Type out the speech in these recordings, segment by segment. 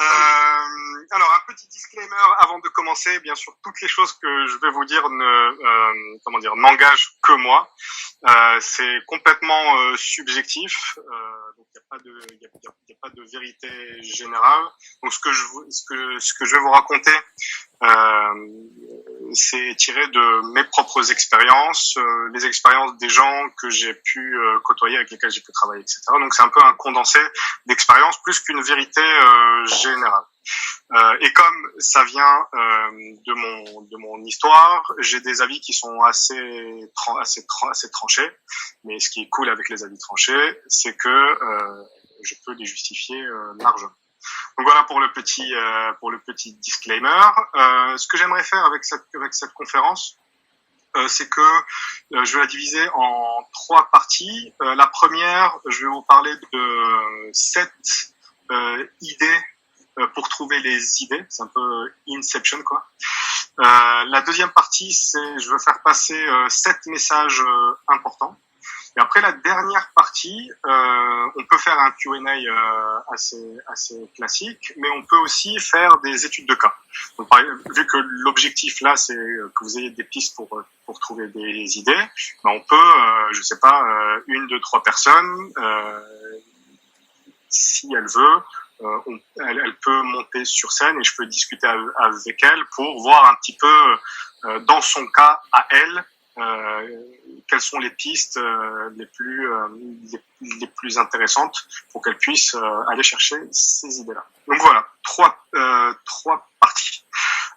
Alors, un petit disclaimer avant de commencer. Bien sûr, toutes les choses que je vais vous dire n'engagent que moi. C'est complètement subjectif. Donc, il n'y a pas de, y a pas de vérité générale. Donc, ce que je vais vous raconter, c'est tiré de mes propres expériences, les expériences des gens que j'ai pu côtoyer, avec lesquels j'ai pu travailler, etc. Donc, c'est un peu un condensé d'expériences plus qu'une vérité générale. Et comme ça vient de mon histoire, j'ai des avis qui sont assez tranchés. Mais ce qui est cool avec les avis tranchés, c'est que je peux les justifier largement. Donc voilà pour le petit disclaimer. Ce que j'aimerais faire avec cette conférence, c'est que je vais la diviser en 3 parties. La première, je vais vous parler de 7 idées pour trouver les idées. C'est un peu Inception, quoi. La deuxième partie, c'est je veux faire passer 7 messages importants. Et après la dernière partie, on peut faire un Q&A assez classique, mais on peut aussi faire des études de cas. Donc, vu que l'objectif là, c'est que vous ayez des pistes pour trouver des idées, ben on peut, je sais pas, 1, 2, 3 personnes, si elle veut, elle peut monter sur scène et je peux discuter avec elle pour voir un petit peu, dans son cas à elle, quelles sont les pistes les plus intéressantes pour qu'elle puisse aller chercher ces idées-là. Donc voilà, trois parties.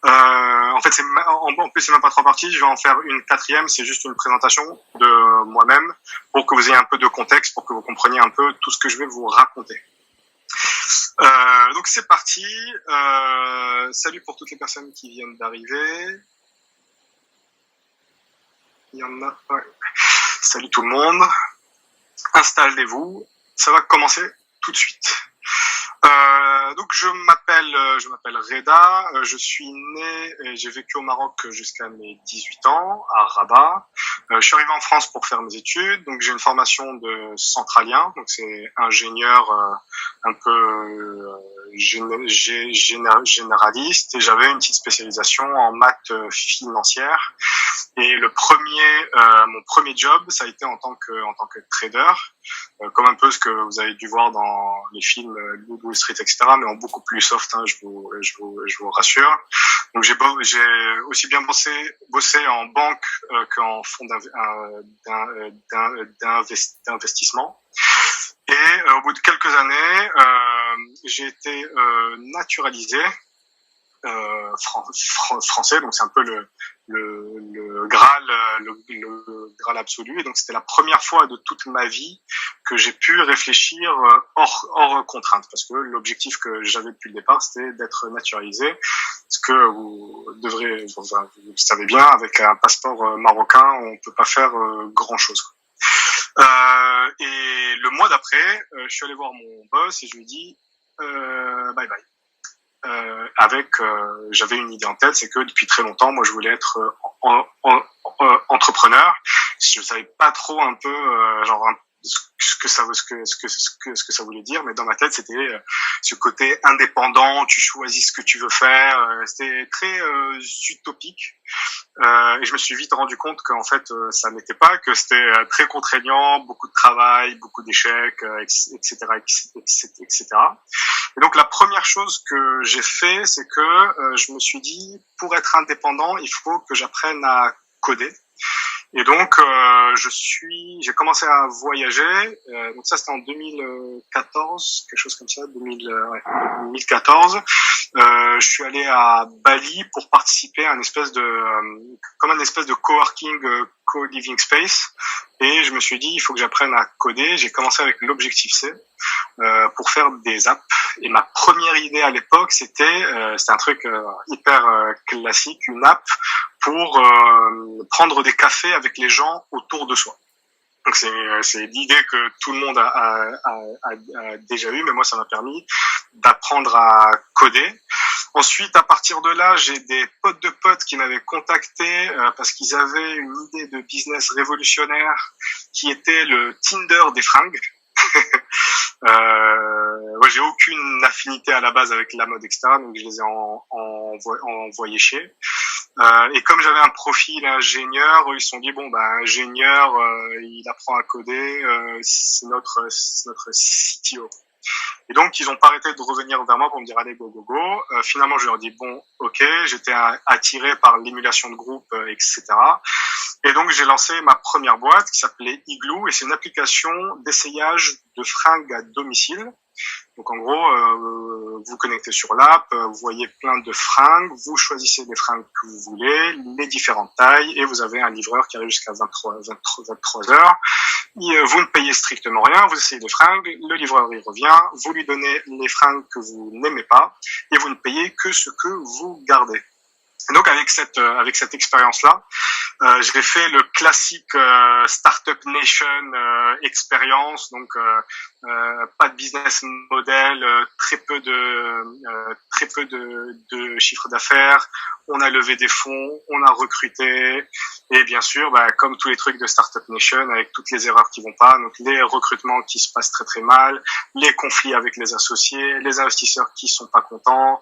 En fait, en plus c'est même pas 3 parties. Je vais en faire une 4e. C'est juste une présentation de moi-même pour que vous ayez un peu de contexte, pour que vous compreniez un peu tout ce que je vais vous raconter. Donc c'est parti. Salut pour toutes les personnes qui viennent d'arriver. Il y en a. Ouais. Salut tout le monde. Installez-vous. Ça va commencer tout de suite. Donc je m'appelle Reda. Je suis né et j'ai vécu au Maroc jusqu'à mes 18 ans à Rabat. Je suis arrivé en France pour faire mes études. Donc j'ai une formation de centralien. Donc c'est ingénieur un peu généraliste. Et j'avais une petite spécialisation en maths financière. Et mon premier job, ça a été en tant que trader, comme un peu ce que vous avez dû voir dans les films Wall Street, etc., mais en beaucoup plus soft, hein, je vous rassure. Donc j'ai aussi bien bossé en banque qu'en fonds d'investissement. Et au bout de quelques années, j'ai été naturalisé français, donc c'est un peu le Graal absolu. Et donc c'était la première fois de toute ma vie que j'ai pu réfléchir hors contrainte, parce que l'objectif que j'avais depuis le départ, c'était d'être naturalisé, ce que vous le savez bien, avec un passeport marocain, on peut pas faire grand chose. Et le mois d'après, je suis allé voir mon boss et je lui ai dit bye bye. J'avais une idée en tête, c'est que depuis très longtemps, moi, je voulais être entrepreneur. Je savais pas trop un peu, ce que ça voulait dire, mais dans ma tête, c'était ce côté indépendant, tu choisis ce que tu veux faire. C'était très utopique. Et je me suis vite rendu compte qu'en fait, ça n'était pas, que c'était très contraignant, beaucoup de travail, beaucoup d'échecs, etc., etc. Et donc la première chose que j'ai fait, c'est que je me suis dit, pour être indépendant, il faut que j'apprenne à coder. Et donc j'ai commencé à voyager. Donc ça c'était en 2014, quelque chose comme ça, 2014. Je suis allé à Bali pour participer à un espèce de coworking, co-living space. Et je me suis dit, il faut que j'apprenne à coder. J'ai commencé avec l'Objective C pour faire des apps. Et ma première idée à l'époque, c'était un truc hyper classique, une app pour prendre des cafés avec les gens autour de soi. Donc c'est l'idée que tout le monde a déjà eue, mais moi ça m'a permis d'apprendre à coder. Ensuite, à partir de là, j'ai des potes de potes qui m'avaient contacté parce qu'ils avaient une idée de business révolutionnaire qui était le Tinder des fringues. Moi, j'ai aucune affinité à la base avec la mode, etc. Donc, je les ai envoyés chier. Et comme j'avais un profil ingénieur, ils se sont dit bon ben ingénieur, il apprend à coder, c'est notre CTO. Et donc ils ont pas arrêté de revenir vers moi pour me dire allez go go go. Finalement je leur dis bon ok, j'étais attiré par l'émulation de groupe, etc. Et donc j'ai lancé ma première boîte qui s'appelait Igloo et c'est une application d'essayage de fringues à domicile. Donc en gros, vous connectez sur l'app, vous voyez plein de fringues, vous choisissez les fringues que vous voulez, les différentes tailles, et vous avez un livreur qui arrive jusqu'à 23 heures. Vous ne payez strictement rien, vous essayez des fringues, le livreur il revient, vous lui donnez les fringues que vous n'aimez pas, et vous ne payez que ce que vous gardez. Et donc avec cette expérience-là, j'ai fait le classique Startup Nation expérience, donc pas de business model, très peu de chiffre d'affaires. On a levé des fonds, on a recruté, et bien sûr, comme tous les trucs de Startup Nation, avec toutes les erreurs qui vont pas, donc les recrutements qui se passent très très mal, les conflits avec les associés, les investisseurs qui sont pas contents,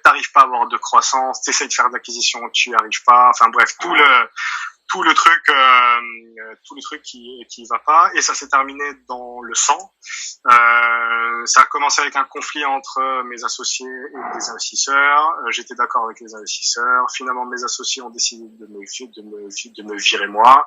t'arrives pas à avoir de croissance, t'essayes de faire de l'acquisition, tu y arrives pas, enfin bref, tout le truc qui va pas, et ça s'est terminé dans le sang. Ça a commencé avec un conflit entre mes associés et les investisseurs. J'étais d'accord avec les investisseurs. Finalement, mes associés ont décidé de me virer moi.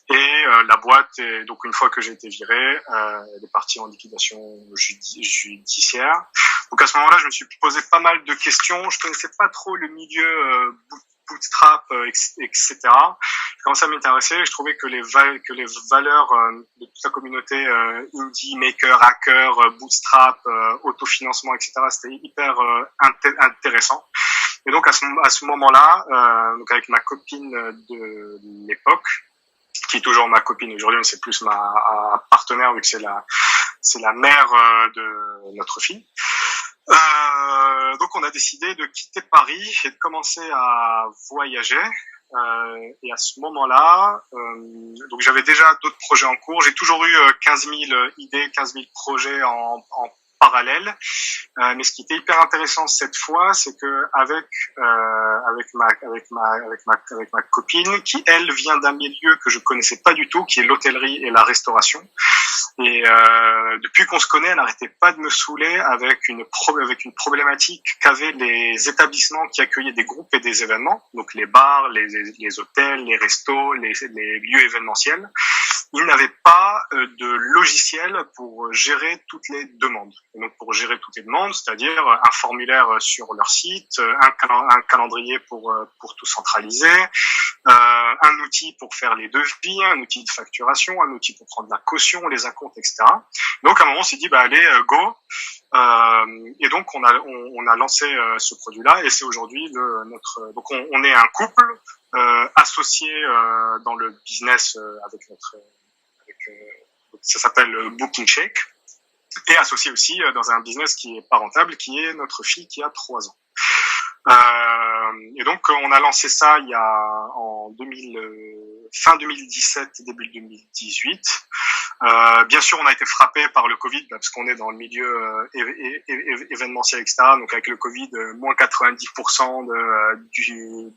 Et la boîte, donc une fois que j'ai été viré, elle est partie en liquidation judiciaire. Donc à ce moment-là, je me suis posé pas mal de questions. Je connaissais pas trop le milieu bootstrap, etc. J'ai commencé à m'intéresser. Je trouvais que les valeurs de toute la communauté indie, maker, hacker, bootstrap, autofinancement, etc. C'était hyper intéressant. Et donc à ce moment-là, donc avec ma copine de l'époque, qui est toujours ma copine aujourd'hui, mais c'est plus ma partenaire vu que c'est la mère de notre fille. Donc on a décidé de quitter Paris et de commencer à voyager. Et à ce moment-là, donc j'avais déjà d'autres projets en cours. J'ai toujours eu 15 000 idées, 15 000 projets en parallèle. Mais ce qui était hyper intéressant cette fois, c'est que avec ma copine, qui elle vient d'un milieu que je connaissais pas du tout, qui est l'hôtellerie et la restauration. Et depuis qu'on se connaît, elle n'arrêtait pas de me saouler avec une problématique qu'avaient les établissements qui accueillaient des groupes et des événements, donc les bars, les hôtels, les restos, les lieux événementiels. Ils n'avaient pas de logiciel pour gérer toutes les demandes. Et donc pour gérer toutes les demandes, c'est-à-dire un formulaire sur leur site, un calendrier pour tout centraliser, un outil pour faire les devis, un outil de facturation, un outil pour prendre la caution, les acomptes, etc. Donc à un moment on s'est dit allez go. Et donc on a lancé ce produit-là et c'est aujourd'hui notre. Donc on est un couple associé dans le business avec ça s'appelle Booking Shake, et associé aussi dans un business qui est pas rentable, qui est notre fille qui a 3 ans. Et donc on a lancé ça il y a fin 2017, début 2018. Bien sûr, on a été frappé par le Covid parce qu'on est dans le milieu événementiel, etc. Donc avec le Covid, moins 90% du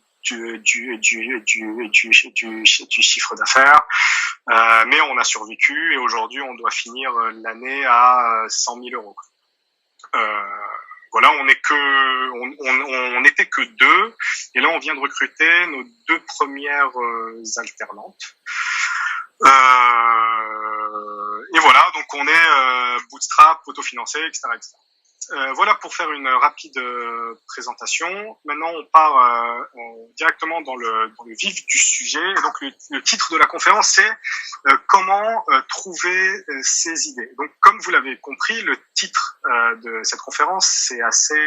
chiffre d'affaires. Mais on a survécu et aujourd'hui, on doit finir l'année à 100 000 euros. Voilà, on n'était que 2 et là on vient de recruter nos 2 premières alternantes. Et voilà, donc on est bootstrap, autofinancé, etc., etc. Voilà pour faire une rapide présentation. Maintenant, on part directement dans le vif du sujet. Et donc, le titre de la conférence, c'est comment trouver ses idées. Donc, comme vous l'avez compris, le titre de cette conférence, c'est assez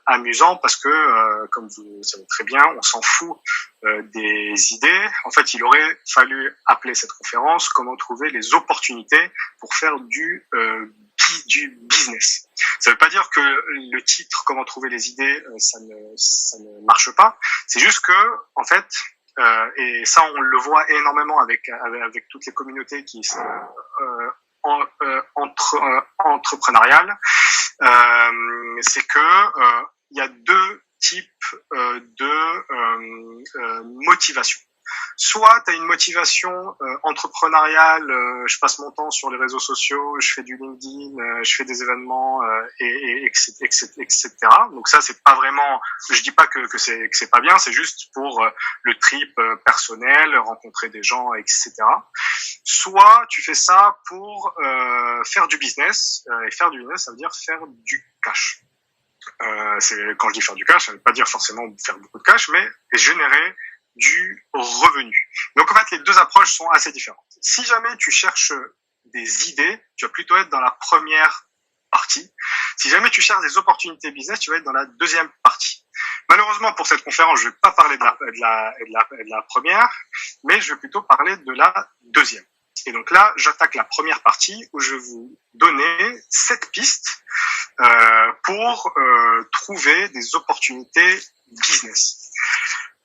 amusant parce que, comme vous le savez très bien, on s'en fout des idées. En fait, il aurait fallu appeler cette conférence comment trouver les opportunités pour faire du business. Ça veut pas dire que le titre comment trouver les idées ça ne marche pas. C'est juste que en fait et ça on le voit énormément avec toutes les communautés qui entrepreneuriale, c'est que il y a deux types de motivation. Soit tu as une motivation entrepreneuriale, je passe mon temps sur les réseaux sociaux, je fais du LinkedIn, je fais des événements, etc. Donc ça, c'est pas vraiment, je dis pas que c'est pas bien, c'est juste pour le trip personnel, rencontrer des gens, etc. Soit tu fais ça pour faire du business, et faire du business, ça veut dire faire du cash. Quand je dis faire du cash, ça veut pas dire forcément faire beaucoup de cash, mais générer du revenu. Donc en fait, les deux approches sont assez différentes. Si jamais tu cherches des idées, tu vas plutôt être dans la première partie. Si jamais tu cherches des opportunités business, tu vas être dans la deuxième partie. Malheureusement, pour cette conférence, je vais pas parler de la première, mais je vais plutôt parler de la deuxième. Et donc là, j'attaque la première partie où je vais vous donner 7 pistes pour trouver des opportunités business.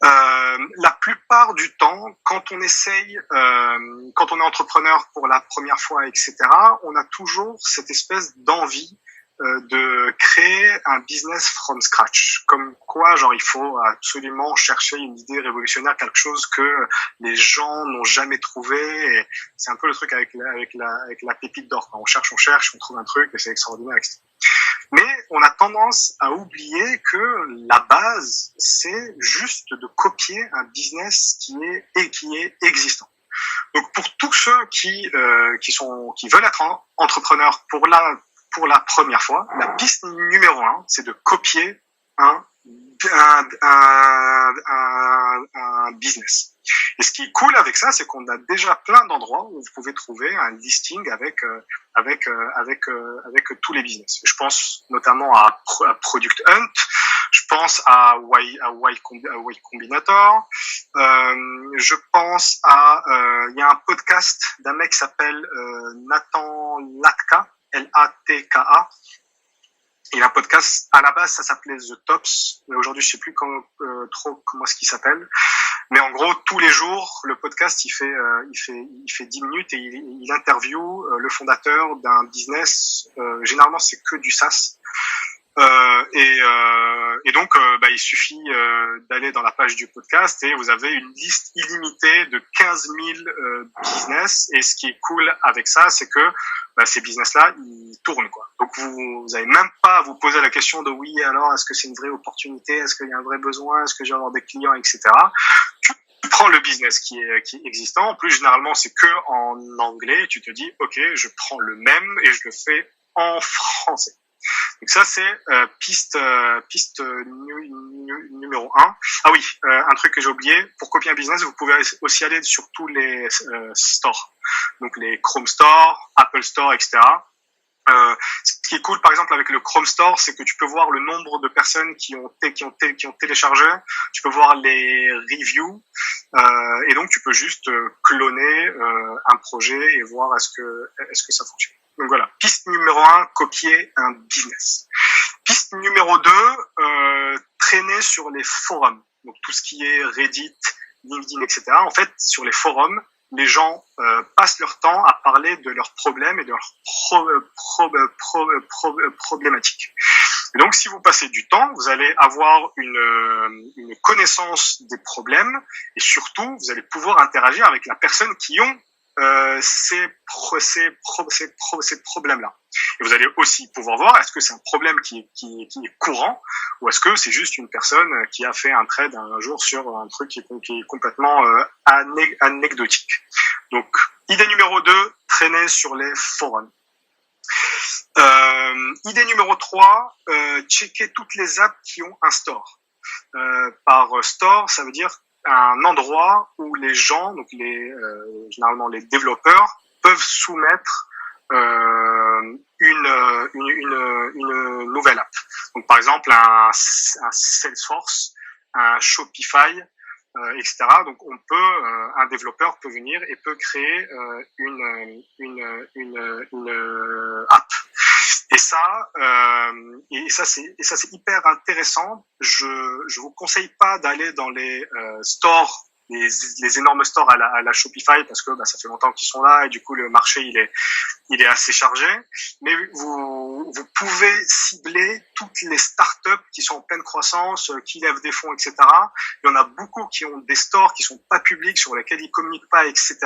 La plupart du temps, quand on essaye, quand on est entrepreneur pour la première fois, etc., on a toujours cette espèce d'envie de créer un business from scratch. Comme quoi, genre, il faut absolument chercher une idée révolutionnaire, quelque chose que les gens n'ont jamais trouvé. Et c'est un peu le truc avec la pépite d'or. Quand on cherche, on trouve un truc et c'est extraordinaire, etc. Mais on a tendance à oublier que la base, c'est juste de copier un business qui est existant. Donc pour tous ceux qui veulent être entrepreneurs pour la première fois, la piste numéro 1, c'est de copier un business. Et ce qui est cool avec ça, c'est qu'on a déjà plein d'endroits où vous pouvez trouver un listing avec tous les business. Je pense notamment à Product Hunt, je pense à Y Combinator, je pense il y a un podcast d'un mec qui s'appelle Nathan Latka, Latka. Il a un podcast, à la base ça s'appelait The Tops, mais aujourd'hui je sais plus trop comment est-ce qu'il s'appelle. Mais en gros, tous les jours, le podcast, il fait 10 minutes et il interviewe le fondateur d'un business. Généralement, c'est que du SaaS. Et donc, il suffit d'aller dans la page du podcast et vous avez une liste illimitée de 15 000 business. Et ce qui est cool avec ça, c'est que ces business-là, ils tournent, quoi. Donc, vous avez même pas à vous poser la question de oui, alors, est-ce que c'est une vraie opportunité? Est-ce qu'il y a un vrai besoin? Est-ce que je vais avoir des clients, etc. Tu prends le business qui est existant. En plus, généralement, c'est que en anglais. Tu te dis, OK, je prends le même et je le fais en français. Donc ça, c'est piste numéro 1. Ah oui, un truc que j'ai oublié, pour copier un business, vous pouvez aussi aller sur tous les stores. Donc les Chrome Store, Apple Store, etc. Ce qui est cool, par exemple, avec le Chrome Store, c'est que tu peux voir le nombre de personnes qui ont téléchargé, tu peux voir les reviews, et donc tu peux juste cloner un projet et voir est-ce que ça fonctionne. Donc voilà, piste numéro 1, copier un business. Piste numéro 2, traîner sur les forums. Donc tout ce qui est Reddit, LinkedIn, etc. En fait, sur les forums, les gens passent leur temps à parler de leurs problèmes et de leurs problématiques. Et donc, si vous passez du temps, vous allez avoir une connaissance des problèmes et surtout, vous allez pouvoir interagir avec la personne qui ont ces problèmes-là. Et vous allez aussi pouvoir voir est-ce que c'est un problème qui est courant ou est-ce que c'est juste une personne qui a fait un trade un jour sur un truc qui est complètement anecdotique. Donc, idée numéro 2, traîner sur les forums. Idée numéro 3, checker toutes les apps qui ont un store. Par store, ça veut dire un endroit où les gens, donc généralement les développeurs, peuvent soumettre une nouvelle app. Donc par exemple un Salesforce, un Shopify, etc. Donc un développeur peut venir et peut créer une app. Et ça c'est hyper intéressant. Je vous conseille pas d'aller dans les stores les énormes stores à la Shopify parce que ça fait longtemps qu'ils sont là et du coup le marché il est assez chargé. Mais vous pouvez cibler toutes les startups qui sont en pleine croissance, qui lèvent des fonds, etc. Il y en a beaucoup qui ont des stores qui sont pas publics, sur lesquels ils communiquent pas, etc.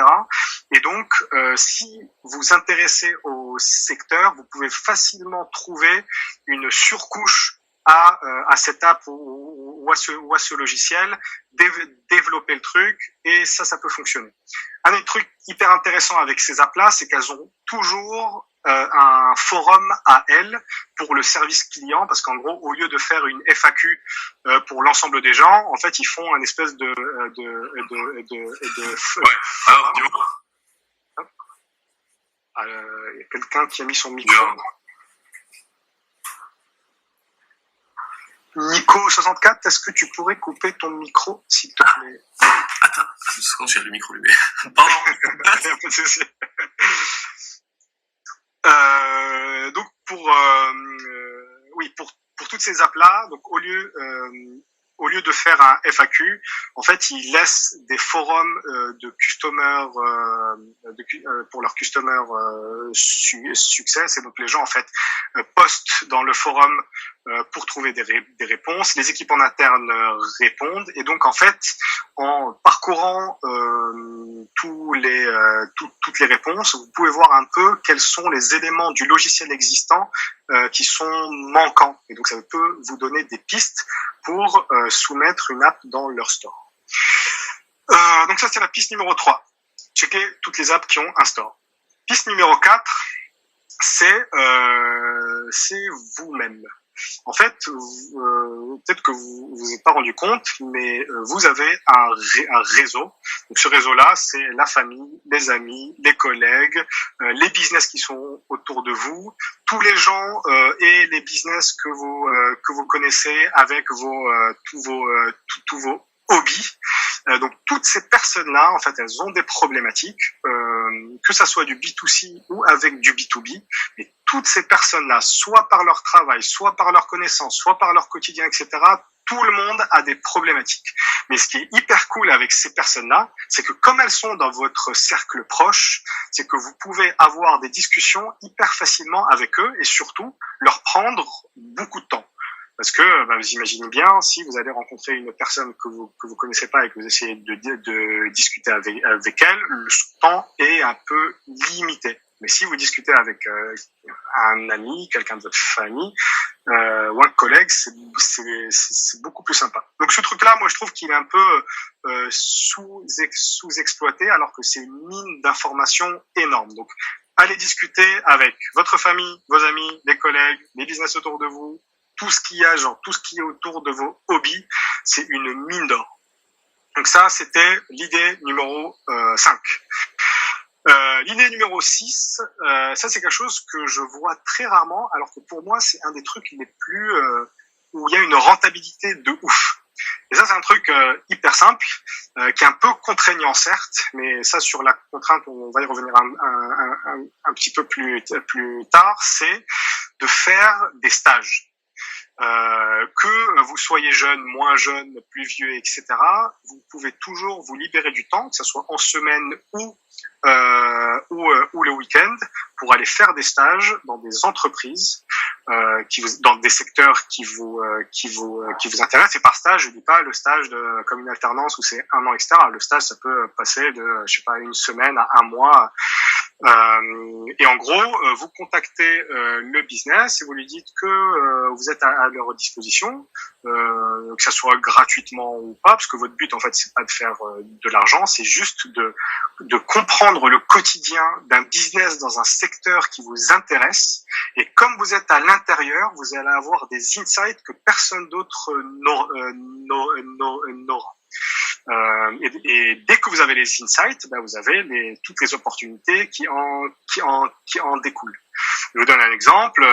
Et donc, si vous intéressez au secteur, vous pouvez facilement trouver une surcouche à cette app ou à ce logiciel, développer le truc, et ça peut fonctionner. Un des trucs hyper intéressants avec ces apps-là, c'est qu'elles ont toujours un forum à elles pour le service client, parce qu'en gros, au lieu de faire une FAQ pour l'ensemble des gens, en fait, ils font un espèce de ouais. Alors, du coup, il y a quelqu'un qui a mis son micro. Nico64, est-ce que tu pourrais couper ton micro, s'il te plaît? Attends, une seconde, j'ai le micro allumé. Pardon. Donc pour toutes ces apps là, donc au lieu de faire un FAQ, en fait, ils laissent des forums de customers pour leurs customers success, et donc les gens en fait postent dans le forum pour trouver des réponses. Les équipes en interne répondent, et donc en fait, en parcourant toutes les réponses, vous pouvez voir un peu quels sont les éléments du logiciel existant qui sont manquants, et donc ça peut vous donner des pistes pour soumettre une app dans leur store. Donc ça, c'est la piste numéro 3. Checker toutes les apps qui ont un store. Piste numéro 4, c'est vous-même. En fait, peut-être que vous vous êtes pas rendu compte, mais vous avez un réseau. Donc ce réseau-là, c'est la famille, les amis, les collègues, les business qui sont autour de vous, tous les gens et les business que vous connaissez avec tous vos hobbies. Donc toutes ces personnes-là, en fait, elles ont des problématiques, que ça soit du B2C ou avec du B2B. Mais toutes ces personnes-là, soit par leur travail, soit par leur connaissance, soit par leur quotidien, etc., tout le monde a des problématiques. Mais ce qui est hyper cool avec ces personnes-là, c'est que comme elles sont dans votre cercle proche, c'est que vous pouvez avoir des discussions hyper facilement avec eux et surtout leur prendre beaucoup de temps. Parce que vous imaginez bien, si vous allez rencontrer une personne que vous connaissez pas et que vous essayez de discuter avec elle, le temps est un peu limité. Mais si vous discutez avec un ami, quelqu'un de votre famille ou un collègue, c'est beaucoup plus sympa. Donc ce truc-là, moi je trouve qu'il est un peu sous-exploité, alors que c'est une mine d'informations énorme. Donc allez discuter avec votre famille, vos amis, les collègues, les business autour de vous, tout ce qu'il y a, tout ce qui est autour de vos hobbies, c'est une mine d'or. Donc ça, c'était l'idée numéro 5. L'idée numéro 6, ça c'est quelque chose que je vois très rarement, alors que pour moi, c'est un des trucs les plus où il y a une rentabilité de ouf. Et ça, c'est un truc hyper simple, qui est un peu contraignant, certes, mais ça, sur la contrainte, on va y revenir un petit peu plus tard, c'est de faire des stages. Que vous soyez jeune, moins jeune, plus vieux, etc., vous pouvez toujours vous libérer du temps, que ce soit en semaine ou le week-end, pour aller faire des stages dans des entreprises, dans des secteurs qui vous intéressent. Et par stage, je dis pas le stage comme une alternance où c'est 1 an, etc. Le stage, ça peut passer de, je sais pas, 1 semaine à 1 mois. Et en gros, vous contactez le business et vous lui dites que vous êtes à leur disposition, que ça soit gratuitement ou pas, parce que votre but en fait c'est pas de faire de l'argent, c'est juste de comprendre le quotidien d'un business dans un secteur qui vous intéresse. Et comme vous êtes à l'intérieur, vous allez avoir des insights que personne d'autre n'aura. Et dès que vous avez les insights, vous avez toutes les opportunités qui en découlent. Je vous donne un exemple.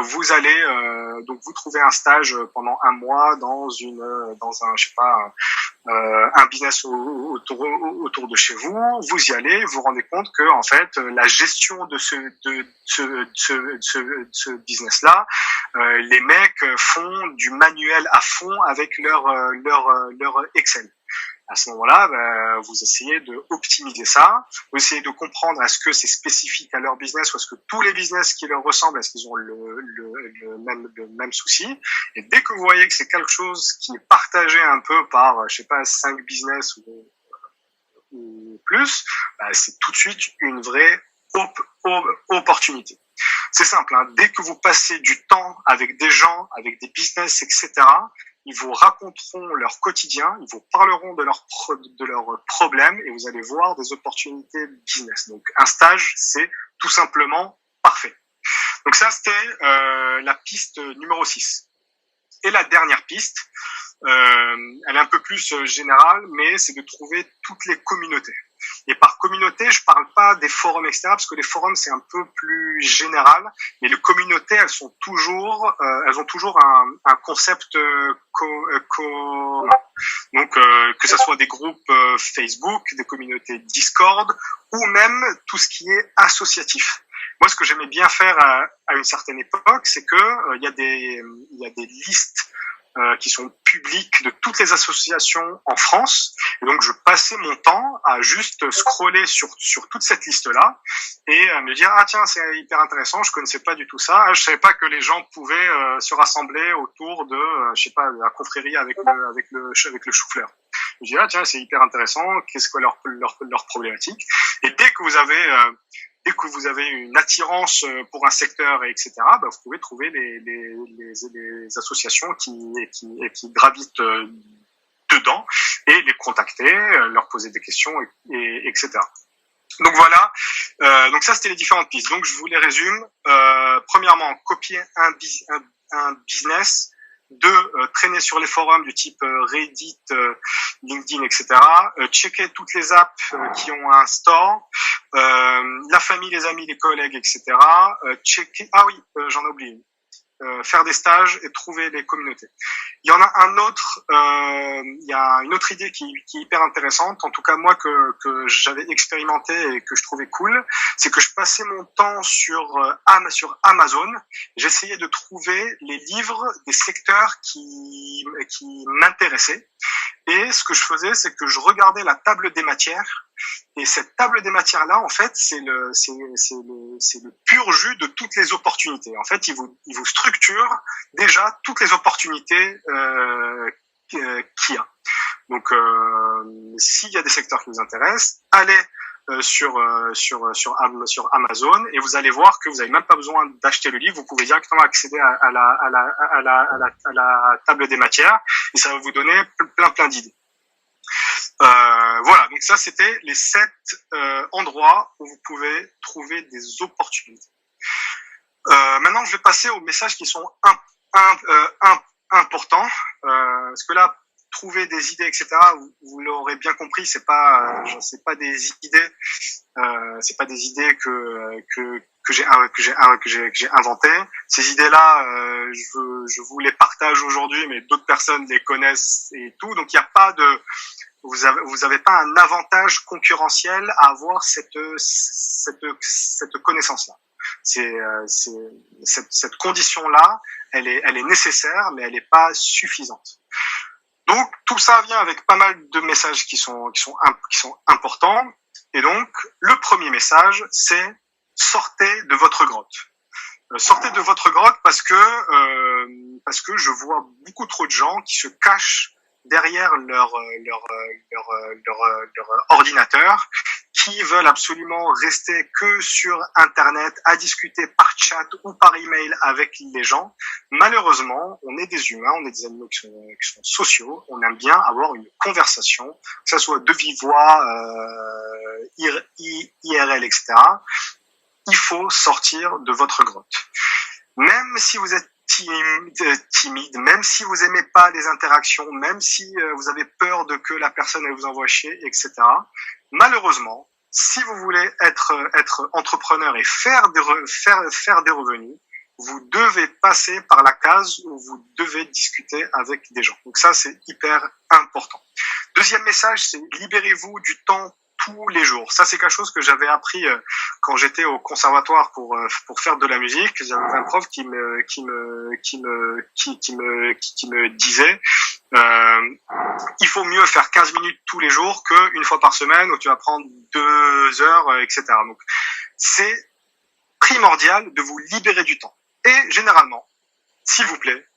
Vous allez donc vous trouvez un stage pendant 1 mois dans un je sais pas un business autour de chez vous. Vous y allez, vous vous rendez compte que en fait la gestion de ce business là, les mecs font du manuel à fond avec leur Excel. À ce moment-là, vous essayez de optimiser ça, vous essayez de comprendre est-ce que c'est spécifique à leur business ou est-ce que tous les business qui leur ressemblent, est-ce qu'ils ont le même souci. Et dès que vous voyez que c'est quelque chose qui est partagé un peu par, je sais pas, 5 business ou plus, c'est tout de suite une vraie opportunité. C'est simple, hein. Dès que vous passez du temps avec des gens, avec des business, etc., ils vous raconteront leur quotidien, ils vous parleront de leurs problèmes et vous allez voir des opportunités business. Donc un stage, c'est tout simplement parfait. Donc ça, c'était la piste numéro 6. Et la dernière piste, elle est un peu plus générale, mais c'est de trouver toutes les communautés. Et par communauté, je parle pas des forums, etc., parce que les forums, c'est un peu plus général, mais les communautés, elles ont toujours un concept commun. Donc, que ce soit des groupes Facebook, des communautés Discord, ou même tout ce qui est associatif. Moi, ce que j'aimais bien faire à une certaine époque, c'est que il y a des listes qui sont publiques de toutes les associations en France. Et donc, je passais mon temps à juste scroller sur toute cette liste-là et me dire, ah tiens, c'est hyper intéressant, je connaissais pas du tout ça. Je savais pas que les gens pouvaient se rassembler autour de, je sais pas, la confrérie avec le chou-fleur. Je dis, ah tiens, c'est hyper intéressant, qu'est-ce que leur problématique. Et dès que vous avez une attirance pour un secteur, etc., vous pouvez trouver les associations qui gravitent dedans et les contacter, leur poser des questions, etc. Donc voilà, donc ça c'était les différentes pistes. Donc je vous les résume. Premièrement, copier un business. 2, traîner sur les forums du type Reddit, LinkedIn, etc. Checker toutes les apps qui ont un store, la famille, les amis, les collègues, etc. Checker. Ah oui, j'en ai oublié. Faire des stages et trouver les communautés. Il y en a un autre, il y a une autre idée qui est hyper intéressante, en tout cas moi que j'avais expérimenté et que je trouvais cool, c'est que je passais mon temps sur Amazon, j'essayais de trouver les livres des secteurs qui m'intéressaient. Et ce que je faisais, c'est que je regardais la table des matières. Et cette table des matières-là, en fait, c'est le pur jus de toutes les opportunités. En fait, il vous structure déjà toutes les opportunités qu'il y a. Donc, s'il y a des secteurs qui vous intéressent, allez sur Amazon et vous allez voir que vous n'avez même pas besoin d'acheter le livre, vous pouvez directement accéder à la table des matières et ça va vous donner plein d'idées. Voilà, donc ça c'était les 7 endroits où vous pouvez trouver des opportunités. Maintenant je vais passer aux messages qui sont importants, parce que là trouver des idées, etc. Vous l'aurez bien compris, c'est pas des idées, c'est pas des idées que j'ai inventées. Ces idées-là, je vous les partage aujourd'hui, mais d'autres personnes les connaissent et tout. Donc il n'y a pas de, vous avez pas un avantage concurrentiel à avoir cette connaissance-là. Cette condition-là, elle est nécessaire, mais elle n'est pas suffisante. Donc tout ça vient avec pas mal de messages qui sont importants. Et donc le premier message, c'est sortez de votre grotte. Sortez de votre grotte parce que je vois beaucoup trop de gens qui se cachent derrière leur ordinateur, qui veulent absolument rester que sur Internet, à discuter par chat ou par email avec les gens. Malheureusement, on est des humains, on est des animaux qui sont sociaux, on aime bien avoir une conversation, que ça soit de vive voix, IRL, etc. Il faut sortir de votre grotte. Même si vous êtes timide, même si vous aimez pas les interactions, même si vous avez peur de que la personne elle vous envoie chier, etc. Malheureusement, si vous voulez être entrepreneur et faire des revenus, vous devez passer par la case où vous devez discuter avec des gens. Donc ça, c'est hyper important. Deuxième message, c'est libérez-vous du temps tous les jours. Ça, c'est quelque chose que j'avais appris quand j'étais au conservatoire pour faire de la musique. J'avais un prof qui me disait il faut mieux faire 15 minutes tous les jours qu'une fois par semaine où tu vas prendre 2 heures, etc. Donc, c'est primordial de vous libérer du temps. Et généralement, s'il vous plaît,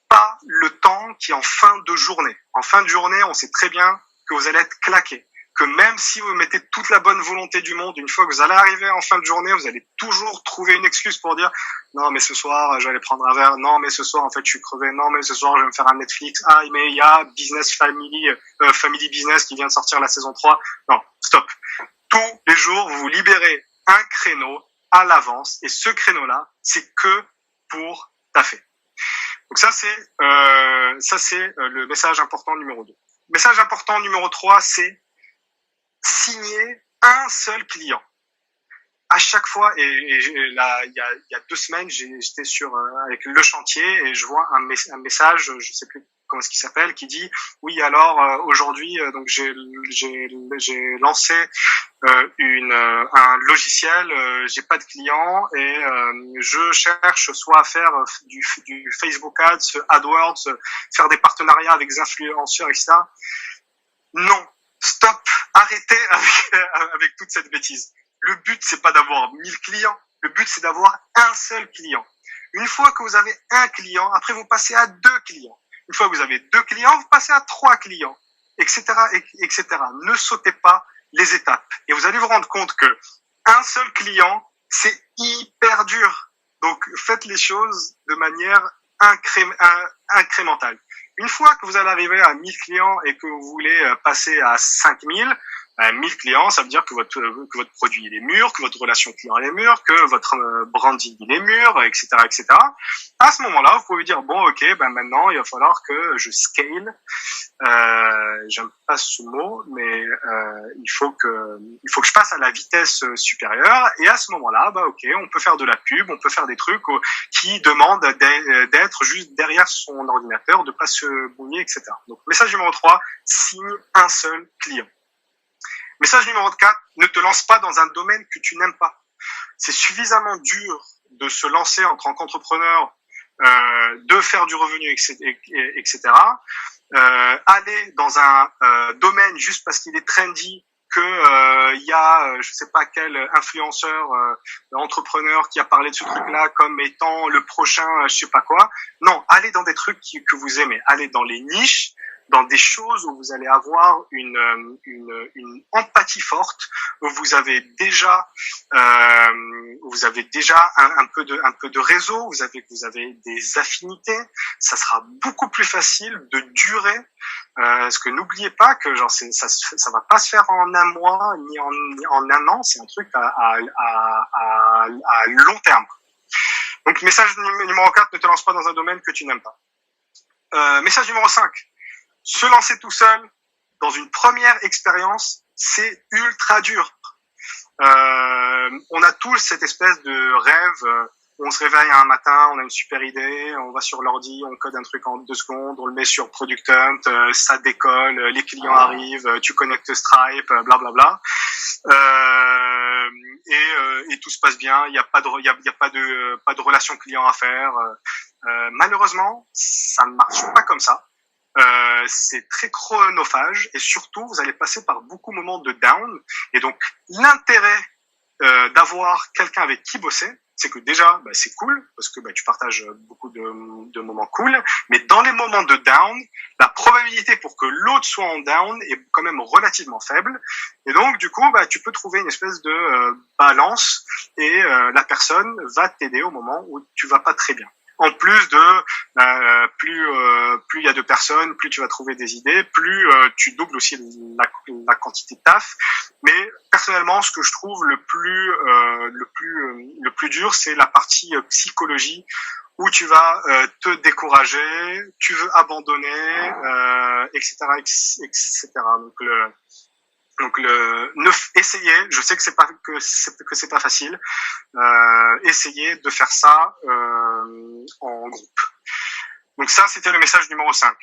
pas le temps qui est en fin de journée. En fin de journée, on sait très bien que vous allez être claqué. Que même si vous mettez toute la bonne volonté du monde, une fois que vous allez arriver en fin de journée, vous allez toujours trouver une excuse pour dire non mais ce soir je vais aller prendre un verre, non mais ce soir en fait je suis crevé, non mais ce soir je vais me faire un Netflix, ah mais il y a Family Business qui vient de sortir la saison 3. Non, stop. Tous les jours, vous vous libérez un créneau à l'avance et ce créneau-là, c'est que pour taffer. Donc ça c'est le message important numéro 2. Message important numéro 3, c'est signer un seul client. À chaque fois, et là, il y a 2 semaines, j'étais avec le chantier et je vois un message, je sais plus comment est-ce qu'il s'appelle, qui dit oui alors aujourd'hui donc j'ai lancé un logiciel, j'ai pas de clients et je cherche soit à faire du Facebook Ads, AdWords, faire des partenariats avec des influenceurs, etc. Non, stop, arrêtez avec toute cette bêtise. Le but, c'est pas d'avoir 1000 clients. Le but, c'est d'avoir un seul client. Une fois que vous avez un client, après, vous passez à 2 clients. Une fois que vous avez 2 clients, vous passez à 3 clients, etc., etc. Ne sautez pas les étapes. Et vous allez vous rendre compte que un seul client, c'est hyper dur. Donc, faites les choses de manière incrémentale. Une fois que vous allez arriver à 1000 clients et que vous voulez passer à 5000, 1000 clients, ça veut dire que votre produit il est mûr, que votre relation client elle est mûre, que votre branding il est mûr, etc., etc. À ce moment-là, vous pouvez dire bon, ok, maintenant il va falloir que je scale. J'aime pas ce mot, mais il faut que je passe à la vitesse supérieure. Et à ce moment-là, ok, on peut faire de la pub, on peut faire des trucs qui demandent d'être juste derrière son ordinateur, de pas se mouiller, etc. Donc message numéro 3, signe un seul client. Message numéro 4, ne te lance pas dans un domaine que tu n'aimes pas. C'est suffisamment dur de se lancer en tant qu'entrepreneur, de faire du revenu, etc. Aller dans un domaine juste parce qu'il est trendy, que y a je sais pas quel influenceur entrepreneur qui a parlé de ce truc-là comme étant le prochain je sais pas quoi. Non, allez dans des trucs que vous aimez, allez dans les niches, dans des choses où vous allez avoir une empathie forte, où vous avez déjà un peu de réseau, vous avez des affinités, ça sera beaucoup plus facile de durer, parce que n'oubliez pas que genre ça va pas se faire en un mois ni en un an, c'est un truc à long terme. Donc message numéro 4, ne te lance pas dans un domaine que tu n'aimes pas. Message numéro 5, se lancer tout seul dans une première expérience, c'est ultra dur. On a tous cette espèce de rêve, on se réveille un matin, on a une super idée, on va sur l'ordi, on code un truc en 2 secondes, on le met sur Product Hunt, ça décolle, les clients arrivent, tu connectes Stripe, blablabla. Et tout se passe bien, il y a pas de relation client à faire. Malheureusement, ça ne marche pas comme ça. C'est très chronophage et surtout vous allez passer par beaucoup de moments de down, et donc l'intérêt d'avoir quelqu'un avec qui bosser, c'est que déjà c'est cool parce que tu partages beaucoup de moments cool, mais dans les moments de down, la probabilité pour que l'autre soit en down est quand même relativement faible, et donc du coup tu peux trouver une espèce de balance, et la personne va t'aider au moment où tu vas pas très bien. En plus de plus il y a de personnes, plus tu vas trouver des idées, plus tu doubles aussi la quantité de taf. Mais personnellement, ce que je trouve le plus dur, c'est la partie psychologie, où tu vas te décourager, tu veux abandonner, etc., etc. Donc essayez, je sais que c'est pas facile, essayez de faire ça en groupe. Donc ça, c'était le message numéro 5.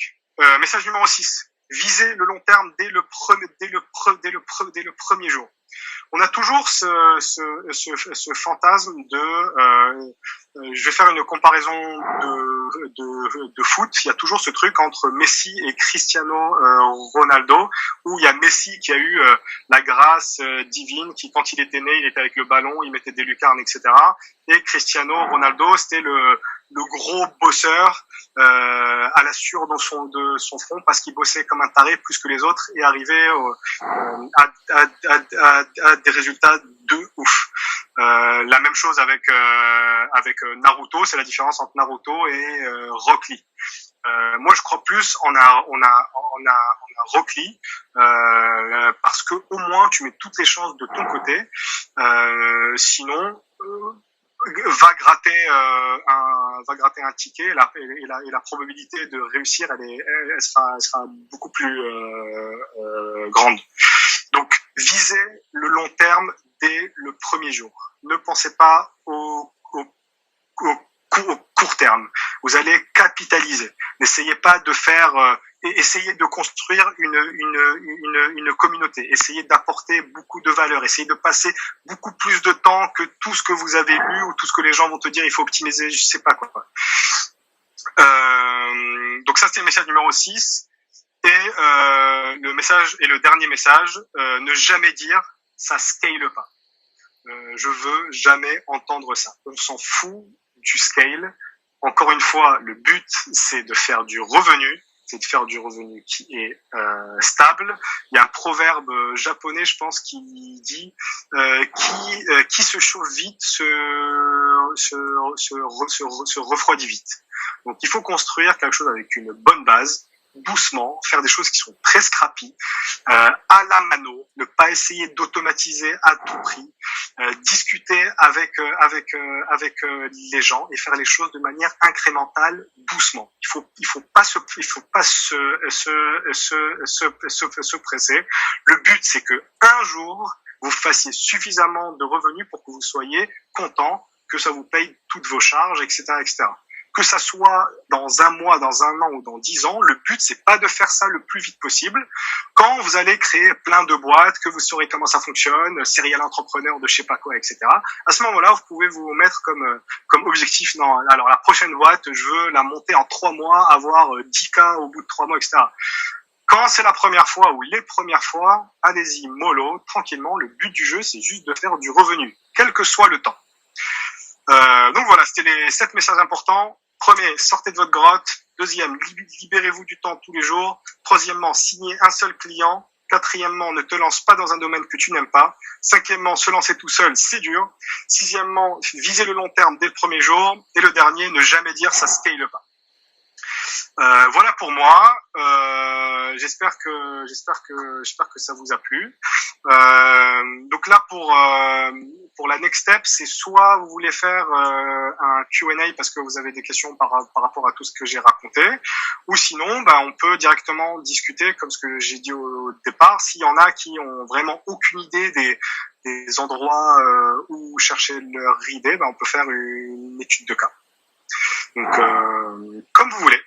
Message numéro 6, viser le long terme dès le premier jour. On a toujours ce fantasme de je vais faire une comparaison de foot. Il y a toujours ce truc entre Messi et Cristiano Ronaldo, où il y a Messi qui a eu la grâce divine, qui quand il était né, il était avec le ballon, il mettait des lucarnes, etc. Et Cristiano Ronaldo, c'était le gros bosseur à la sueur de son front, parce qu'il bossait comme un taré plus que les autres et arrivait à des résultats de ouf. La même chose avec Naruto, c'est la différence entre Naruto et Rock Lee. Moi, je crois plus on a Rock Lee parce que au moins tu mets toutes les chances de ton côté. Sinon, va gratter un ticket et la probabilité de réussir elle sera beaucoup plus grande. Donc visez le long terme dès le premier jour. Ne pensez pas au court terme. Vous allez capitaliser. N'essayez pas de faire essayez de construire une communauté, essayez d'apporter beaucoup de valeur, essayez de passer beaucoup plus de temps que tout ce que vous avez lu ou tout ce que les gens vont te dire, il faut optimiser, je sais pas quoi. Donc ça, c'est le message numéro 6. Et le dernier message, ne jamais dire ça scale pas. Je veux jamais entendre ça. On s'en fout du scale. Encore une fois, le but, c'est de faire du revenu. C'est de faire du revenu qui est stable. Il y a un proverbe japonais, je pense, qui dit qui se chauffe vite se refroidit vite. Donc il faut construire quelque chose avec une bonne base, doucement, faire des choses qui sont très scrappy, à la mano, ne pas essayer d'automatiser à tout prix, discuter avec les gens et faire les choses de manière incrémentale, doucement. Il faut pas se presser. Le but, c'est que un jour vous fassiez suffisamment de revenus pour que vous soyez content, que ça vous paye toutes vos charges, etc., etc. Que ça soit dans un mois, dans un an ou dans 10 ans, le but, c'est pas de faire ça le plus vite possible. Quand vous allez créer plein de boîtes, que vous saurez comment ça fonctionne, serial entrepreneur de je sais pas quoi, etc. À ce moment-là, vous pouvez vous mettre comme objectif, non, alors la prochaine boîte, je veux la monter en 3 mois, avoir 10K au bout de 3 mois, etc. Quand c'est la première fois ou les premières fois, allez-y mollo, tranquillement. Le but du jeu, c'est juste de faire du revenu, quel que soit le temps. Donc voilà, c'était les 7 messages importants. Premier, sortez de votre grotte. Deuxième, libérez-vous du temps tous les jours. Troisièmement, signez un seul client. Quatrièmement, ne te lance pas dans un domaine que tu n'aimes pas. Cinquièmement, se lancer tout seul, c'est dur. Sixièmement, viser le long terme dès le premier jour. Et le dernier, ne jamais dire ça scale pas. Voilà pour moi. J'espère que ça vous a plu. Donc là pour la next step, c'est soit vous voulez faire un Q&A parce que vous avez des questions par rapport à tout ce que j'ai raconté, ou sinon on peut directement discuter comme ce que j'ai dit au départ. S'il y en a qui ont vraiment aucune idée des endroits où chercher leur idée, on peut faire une étude de cas. Donc comme vous voulez.